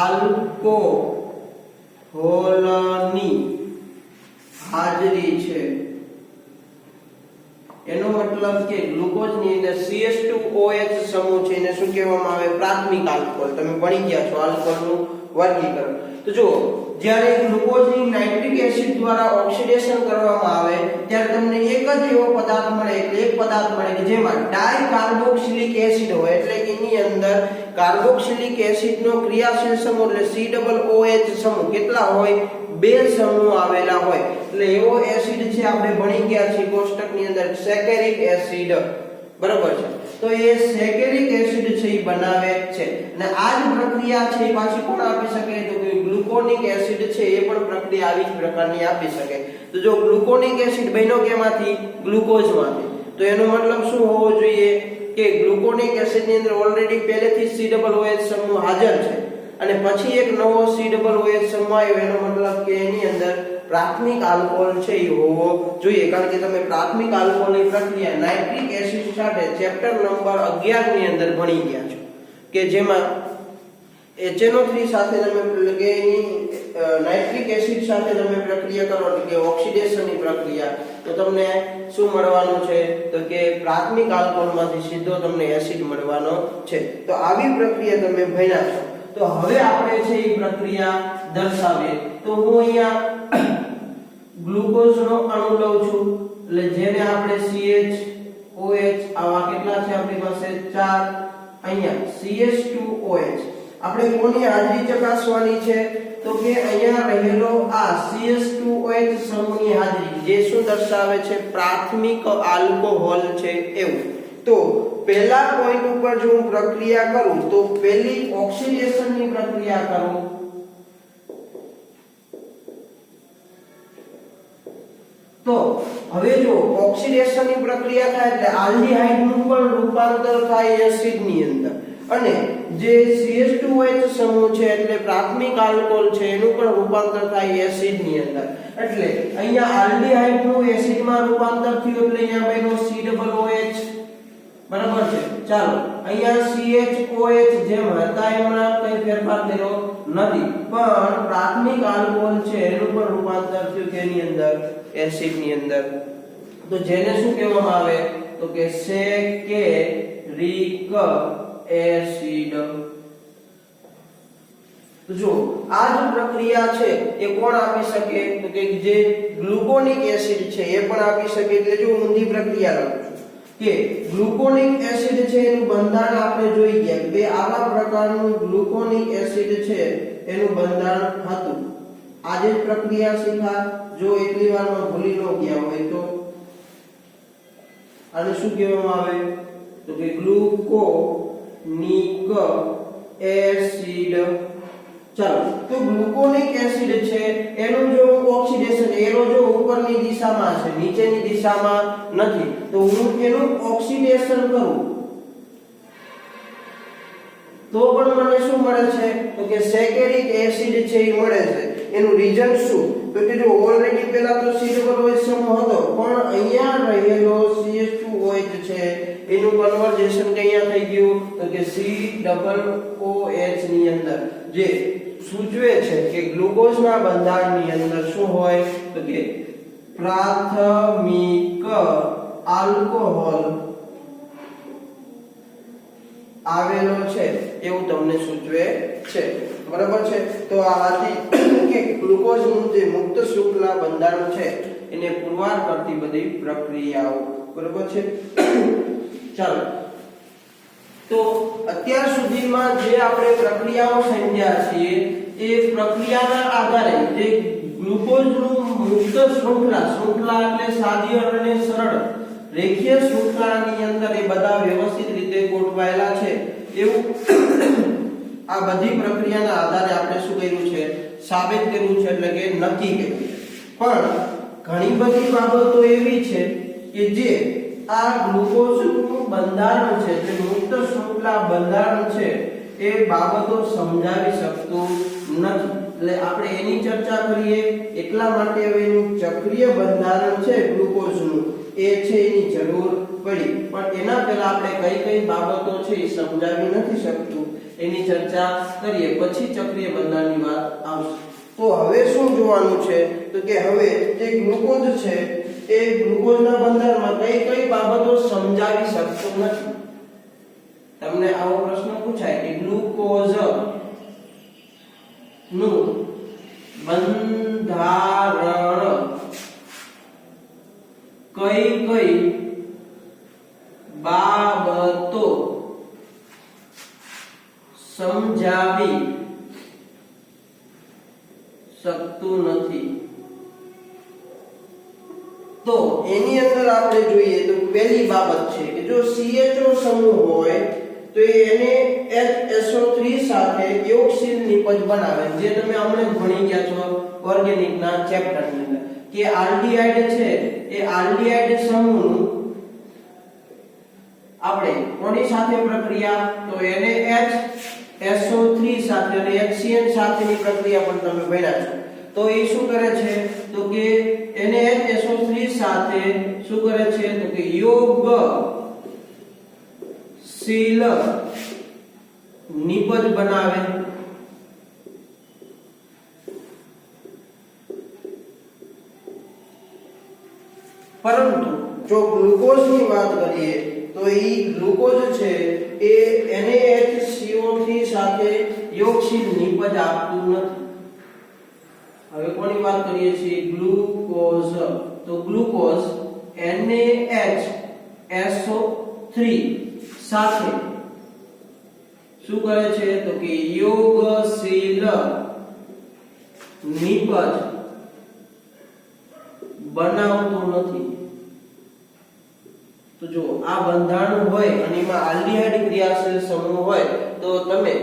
આલ્કોહોલની હાજરી છે. એનો મતલબ કે ગ્લુકોઝની અંદર CH2OH સમૂહ છે એને શું કહેવામાં આવે, પ્રાથમિક આલ્કોહોલ. તમે ભણી ગયા છો આલ્કોહોલનું વર્ગીકરણ. તો જો જ્યારે ગ્લુકોઝની નાઇટ્રિક એસિડ દ્વારા ઓક્સિડેશન કરવામાં આવે ત્યારે તમને એક જ એવો પદાર્થ મળે, એક પદાર્થ મળે કે જેમાં ડાયકાર્બોક્સિલિક એસિડ હોય, એટલે કે એની અંદર કાર્બોક્સિલિક એસિડનો ક્રિયાશીલ સમૂહ એટલે COOH સમૂહ કેટલા હોય, 2 સમૂહ આવેલા હોય. એટલે એવો એસિડ છે આપણે ભણી ગયા છે કોષ્ટકની અંદર સેકેરિક એસિડ, બરાબર છે. તો એ સેકેરિક એસિડ છે એ બનાવે છે અને આ જ પ્રક્રિયા છે પાછી કોણ આપી શકે, તો કે ગ્લુકોનિક એસિડ છે એ પણ પ્રક્રિયા આવી જ પ્રકારની આપી શકે. તો જો ગ્લુકોનિક એસિડ બન્યો કેમાંથી, ગ્લુકોઝમાંથી, તો એનો મતલબ શું હોવો જોઈએ કે ગ્લુકોનિક એસિડની અંદર ઓલરેડી પહેલેથી COOH સમૂહ હાજર છે અને પછી એક નવો COOH સમૂહ આવ્યો, એનો મતલબ કે એની અંદર પ્રાથમિક આલ્કોહોલ છે એ હોવો જોઈએ. કારણ કે તમે પ્રાથમિક આલ્કોહોલની પ્રક્રિયા નાઇટ્રિક એસિડ સાથે ચેપ્ટર નંબર 11 ની અંદર ભણી ગયા છો કે જેમાં HNO3 સાથે તમે કે નાઇટ્રિક એસિડ સાથે તમે પ્રક્રિયા કરો એટલે કે ઓક્સિડેશનની પ્રક્રિયા, તો તમને શું મળવાનું છે, તો કે પ્રાથમિક આલ્કોહોલમાંથી સીધો તમને એસિડ મળવાનો છે. તો આવી પ્રક્રિયા તમે ભણ્યા છો. તો હવે આપણે છે એ પ્રક્રિયા દર્શાવીએ. તો હું અહીંયા ગ્લુકોઝનો અણુ લઉં છું, એટલે જેને આપણે CHOH આવા કેટલા છે આપણી પાસે 4, અહીંયા CH2OH. આપણે કોની હાજરી ચકાસવાની છે, તો કે અહીંયા રહેલો આ CH2OH સમૂહની હાજરી, જે શું દર્શાવે છે, પ્રાથમિક આલ્કોહોલ છે એવું. તો પહેલા પોઈન્ટ ઉપર જો હું પ્રક્રિયા કરું તો પહેલી ઓક્સિડેશનની પ્રક્રિયા કરું, તો હવે જો ઓક્સિડેશનની પ્રક્રિયા થાય એટલે આલ્ડીહાઇડનું પણ રૂપાંતર થાય એસિડની અંદર અને જે CH2OH સમૂહ છે એટલે પ્રાથમિક આલ્કોહોલ છે એનું પણ રૂપાંતર થાય એસિડની અંદર. એટલે અહીંયા આલ્ડીહાઇડનું એસિડમાં રૂપાંતર થયું એટલે અહીંયા બન્યો COOH, બરાબર છે. ચાલો અહીંયા CHOH જેમ હતા એમાં કઈ ફેરફાર કર્યો નથી, પણ પ્રાથમિક આલ્કોહોલ છે એનું પણ રૂપાંતર થયું કે એની અંદર એસિડની અંદર. તો જેને શું કહેવામાં આવે, તો કે સેકેરિક એસિડ. તો જો આ જ પ્રક્રિયા છે એ કોણ આપી શકે, તો કે જે ગ્લુકોનિક એસિડ છે એ પણ આપી શકે. એટલે જો ઊંધી પ્રક્રિયા લખું છું કે ગ્લુકોનિક એસિડ છે એનું બંધારણ આપણે જોઈ ગયા, બે આવા પ્રકારનું ગ્લુકોનિક એસિડ છે એનું બંધારણ હતું. આજે જ પ્રક્રિયા શીખા, જો એટલી વારમાં ભૂલી ન ગયા હોય તો આને શું કહેવામાં આવે, તો કે ગ્લુકોનિક એસિડ. ચાલો, તો ગ્લુકોનિક એસિડ છે એનું જો ઓક્સિડેશન એરો જો ઉપરની દિશામાં છે નીચેની દિશામાં નથી, તો હું એનું ઓક્સિડેશન કરું તો પણ મને શું મળે છે, તો કે સેકેરિક એસિડ છે એ મળે છે. એનું રીઝન શું, તો કે જો ઓલરેડી પહેલા તો COOH સમૂહ હતો પણ અહીંયા રહેલો CH2OH છે એનું કન્વર્જેશન અહીંયા થઈ ગયું, તો કે COOH ની અંદર, જે સૂચવે છે કે ગ્લુકોઝના બંધારણની અંદર શું હોય, તો કે પ્રાથમિક આલ્કોહોલ આવેલો છે એવું તમને સૂચવે છે. બરાબર છે. તો આ હતી કે ગ્લુકોઝનું જે મુક્ત શૃંખલા બંધારણ છે એને પુરવાર કરતી બધી પ્રક્રિયાઓ. બરાબર છે. ચાલો, તો અત્યાર સુધીમાં જે આપણે પ્રક્રિયાઓ સમજ્યા છીએ એ પ્રક્રિયાના આધારે જે ગ્લુકોઝનું મુક્ત શૃંખલા એટલે સાદી અને સરળ રેખીય શૃંખલાની અંદર એ બધા વ્યવસ્થિત રીતે ગોઠવાયેલા છે એવું આ બધી પ્રક્રિયાના આધારે આપણે શું કર્યું છે, સાબિત કર્યું છે, એટલે કે નક્કી કર્યું. પણ ઘણી બધી બાબતો એવી છે કે જે આ ગ્લુકોઝનું બંધારણ છે, જે મુક્ત શૃંખલા બંધારણ છે એ બાબતો સમજાવી શકતું નથી. એટલે આપણે એની ચર્ચા કરીએ એટલા માટે હવે એનું ચક્રીય બંધારણ છે ગ્લુકોઝનું એ છે એની જરૂર પડી. પણ એના પહેલા આપણે કઈ કઈ બાબતો છે એ સમજાવી નથી શકતું એની ચર્ચા કરીએ, પછી ચક્રીય બંધારણની વાત આવશે. તો હવે શું જોવાનું છે તો કે હવે જે ગ્લુકોઝ છે એ ગ્લુકોઝના બંધારણમાં કઈ કઈ બાબતો સમજાવી શકતો નથી. તમને આવો પ્રશ્ન પૂછાય કે ગ્લુકોઝ નું બંધારણ કઈ કઈ બાબતો સમજાવી શકતું નથી. તો એની અંદર આપણે જોઈએ તો પહેલી બાબત છે કે જો CHO સમૂહ હોય તો એને HSO3 સાથે યોગશીલ નિપજ બનાવે, જે તમે હમણાં ભણી ગયા છો ઓર્ગેનિક ના ચેપ્ટર ની અંદર કે આલ્ડીહાઇડ છે એ આલ્ડીહાઇડ સમૂહનું આપણે કોની સાથે પ્રક્રિયા તો એને HSO3 સાથે અને HCN સાથેની પ્રક્રિયા પણ તમે ભણ્યા છો. તો એ શું કરે છે તો કે એને HSO3 સાથે શું કરે છે તો કે યોગશીલ નિપજ બનાવે. પરંતુ જો ગ્લુકોઝની વાત કરીએ તો એ ગ્લુકોઝ છે એ NaHCO3 સાથે યોગશીલ નિપજ આપતું નથી. હવે કોની વાત કરીએ છીએ ગ્લુકોઝ, તો ગ્લુકોઝ NaHSO3 સાથે શું કરે છે તો કે યોગશીલ નિપજ બનાવતું નથી. તો જો આ બંધારણ હોય અને એમાં આલ્ડીહાઇડ ક્રિયાશીલ સમૂહ હોય તો તમે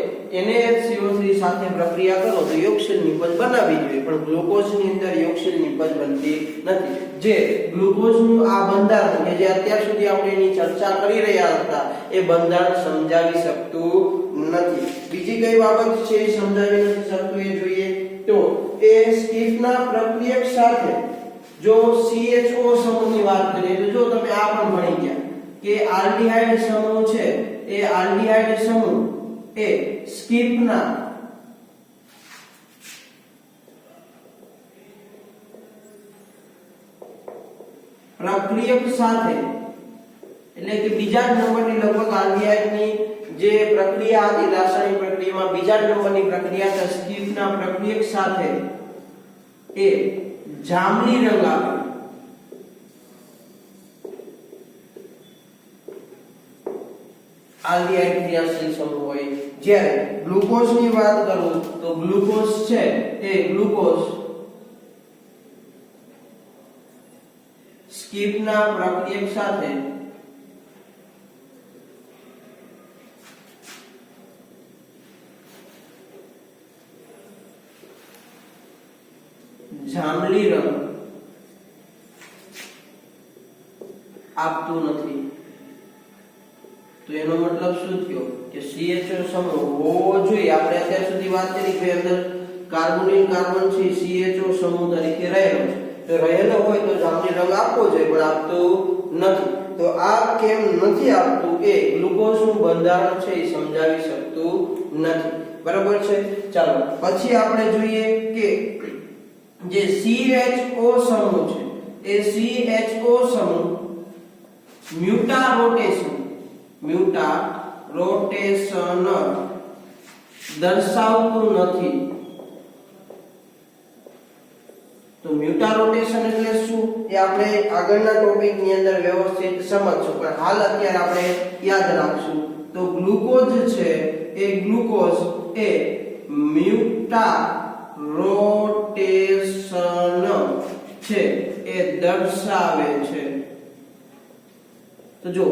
NaHCO3 સાથે પ્રક્રિયા કરો તો યોગશીલ નિપજ બનાવવી જોઈએ, પણ ગ્લુકોઝની અંદર યોગશીલ નિપજ બનતી નથી. જે ગ્લુકોઝનું આ બંધારણ કે જે અત્યાર સુધી આપણે એની ચર્ચા કરી રહ્યા હતા એ બંધારણ સમજાવી શકતું નથી. બીજી કઈ બાબત છે એ સમજાવી નથી શકતું એ જોઈએ તો એ સ્કીફના પ્રક્રિયક સાથે જો CHO સમૂહની વાત કરીએ તો જો તમે આ પણ ભણી ગયા કે આલ્ડીહાઇડ સમૂહ છે એ આલ્ડીહાઇડ સમૂહ એ સ્કીફના પ્રક્રિયક સાથે એટલે કે બીજા જ નંબરની લગભગ આલ્ડીહાઇડની જે પ્રક્રિયા હતી રાસાયણિક પ્રક્રિયામાં બીજા જ નંબરની પ્રક્રિયા છે સ્કીફના પ્રક્રિયક સાથે એ જાંબલી રંગ આપે. આલ્ડીહાઇડ ક્રિયાશીલ સમૂહ હોય. જ્યારે ગ્લુકોઝની વાત કરું તો ગ્લુકોઝ છે એ ગ્લુકોઝ સ્કીફના પ્રક્રિયક સાથે જાંબલી રંગ આપતું નથી. તો એનો મતલબ શું થયો કે CHO સમૂહ હોવો જોઈએ. આપણે અત્યાર સુધી વાત કરી કે અંદર કાર્બોનિલ કાર્બન છે CHO સમૂહ તરીકે રહેલો છે, તો રહેલો હોય તો જાંબલી રંગ આપવો જોઈએ પણ આપતું નથી. તો આ કેમ નથી આપતું એ ગ્લુકોઝનું બંધારણ છે એ સમજાવી શકતું નથી. બરાબર છે. ચાલો પછી આપણે જોઈએ કે જે CHO સમૂહ છે એ CHO સમૂહ મ્યુટારોટેશન દર્શાવતું નથી. તો મ્યુટારોટેશન એટલે શું એ આપણે આગળના ટોપિક ની અંદર વ્યવસ્થિત સમજશું, પણ હાલ અત્યારે આપણે યાદ રાખશું. તો ગ્લુકોઝ છે એ ગ્લુકોઝ એ મ્યુટારોટેશન છે એ દર્શાવે છે. તો જો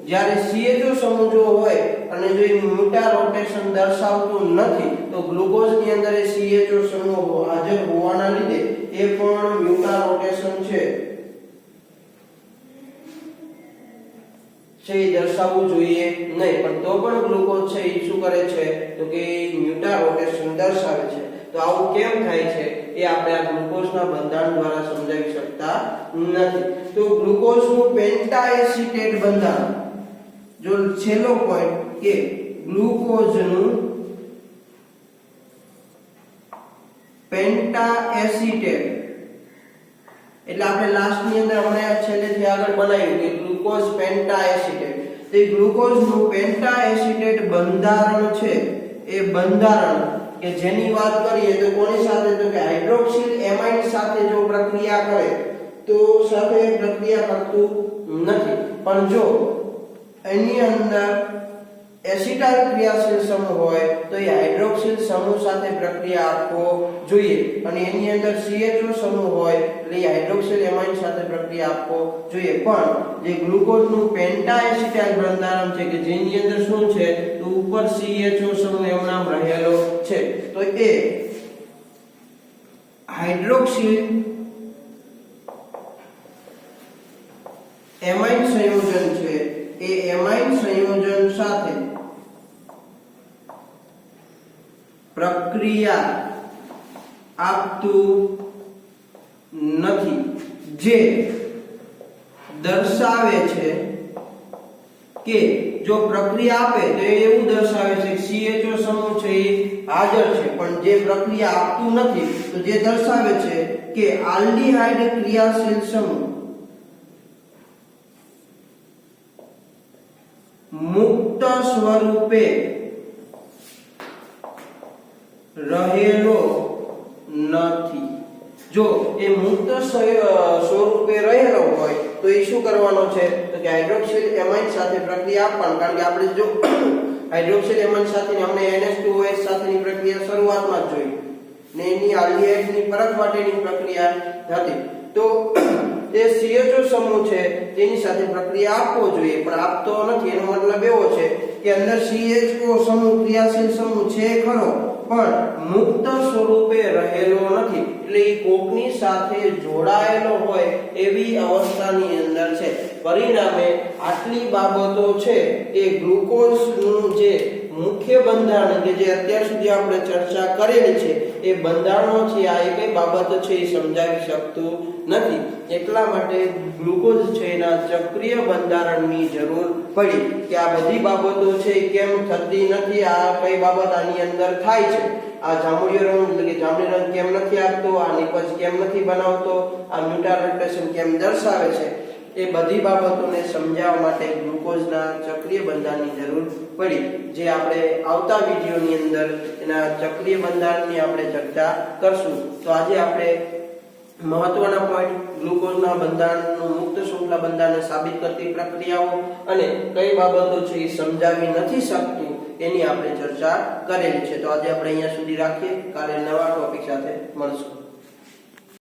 જ્યારે CHO સમૂહ જો હોય અને જો એ મ્યુટારોટેશન દર્શાવતું નથી તો ગ્લુકોઝની અંદર એ CHO સમૂહ હાજર હોવાના લીધે એ પણ મ્યુટારોટેશન છે છે એ દર્શાવવું જોઈએ નહીં, પણ તો પણ ગ્લુકોઝ છે એ શું કરે છે તો કે મ્યુટા રોટેશન દર્શાવે છે. તો આવું કેમ થાય છે એ આપણે આ ગ્લુકોઝના બંધારણ દ્વારા સમજાવી શકતા નથી. તો ગ્લુકોઝનું પેન્ટા એસિટેટ બંધારણ, જો છેલ્લો પોઈન્ટ કે ગ્લુકોઝનું પેન્ટા એસિટેટ, એટલે આપણે લાસ્ટ ની અંદર હમણાં છેલ્લેથી આગળ બનાવ્યું કે ગ્લુકોઝ પેન્ટા એસિટેટ. તે ગ્લુકોઝનું પેન્ટા એસિટેટ બંધારણ છે એ બંધારણ કે જેની વાત કરીએ તો કોની સાથે તો કે હાઇડ્રોક્સિલ એમાઇડ સાથે જો પ્રક્રિયા કરે તો સાથે પ્રક્રિયા કરતું નથી, પણ જો એની અંદર એસિટાઇલ ક્રિયાશીલ સમૂહ હોય તો એ હાઇડ્રોક્સિલ સમૂહ સાથે પ્રક્રિયા આપવો જોઈએ, અને એની અંદર CHO સમૂહ હોય એટલે એ હાઇડ્રોક્સિલ એમાઇડ સાથે પ્રક્રિયા આપવો જોઈએ. પણ જે ગ્લુકોઝનું પેન્ટા એસિટાઇલ બંધારણ છે કે જેની અંદર શું છે તો ઉપર CHO સમૂહ એમ નામ રહેલો છે, તો એ હાઇડ્રોક્સિલ એમાઇડ સંયોજન છે એ એમાઇડ સંયોજન સાથે પ્રક્રિયા આપતું નથી, જે દર્શાવે છે કે જો પ્રક્રિયા આપે તો એવું દર્શાવે છે કે CHO સમૂહ છે એ હાજર છે, પણ જે પ્રક્રિયા આપતું નથી તો જે દર્શાવે છે કે આલ્ડીહાઇડ ક્રિયાશીલ સમૂહ મુક્ત સ્વરૂપે રહેલો નથી. જો એ મુક્ત સ્વરૂપે રહેલો હોય તો એ શું કરવાનો છે તો કે હાઇડ્રોક્સિલ એમાઇડ સાથે પ્રક્રિયા આપવાની, કારણ કે આપણે જો હાઇડ્રોક્સિલ એમાઇડ સાથે આપણે NH2OH સાથેની પ્રક્રિયા શરૂઆતમાં જ જોઈ ને એની આલ્ડીહાઇડની પરખ માટેની પ્રક્રિયા હતી, તો એ CHO સમૂહ છે તેની સાથે પ્રક્રિયા આપવો જોઈએ પણ આપતો નથી. એનો મતલબ એવો છે કે અંદર CHO સમૂહ ક્રિયાશીલ સમૂહ છે ખરો પણ મુક્ત સ્વરૂપે રહેલો નથી, એટલે એ કોકની સાથે જોડાયેલો હોય એવી અવસ્થાની અંદર છે. પરિણામે આટલી બાબતો છે એ ગ્લુકોઝનું જે મુખ્ય બંધારણ કે જે અત્યાર સુધી આપણે ચર્ચા કરેલી છે એ બંધારણોથી આ એક બાબત છે એ સમજાવી શકતું નથી. એટલા માટે ગ્લુકોઝ છે એના ચક્રીય બંધારણની જરૂર પડી કે આ બધી બાબતો છે કેમ થતી નથી, આ કઈ બાબત આની અંદર થાય છે, આ જાંબુડિયો રંગ એટલે કે જાંબલી રંગ કેમ નથી આપતો, આ નિપજ કેમ નથી બનાવતો, આ મ્યુટા રોટેશન કેમ દર્શાવે છે, એ બધી બાબતોને સમજાવવા માટે ગ્લુકોઝના ચક્રીય બંધારણની જરૂર પડી, જે આપણે આવતા વિડીયોની અંદર એના ચક્રીય બંધારણની આપણે ચર્ચા કરશું. તો આજે આપણે મહત્વના પોઈન્ટ ગ્લુકોઝના બંધારણનું મુક્ત શૃંખલા બંધારણને સાબિત કરતી પ્રક્રિયાઓ અને કઈ બાબતો છે એ સમજાવી નથી શકતું એની આપણે ચર્ચા કરેલી છે. તો આજે આપણે અહીંયા સુધી રાખીએ, કાલે નવા ટોપિક સાથે મળશું.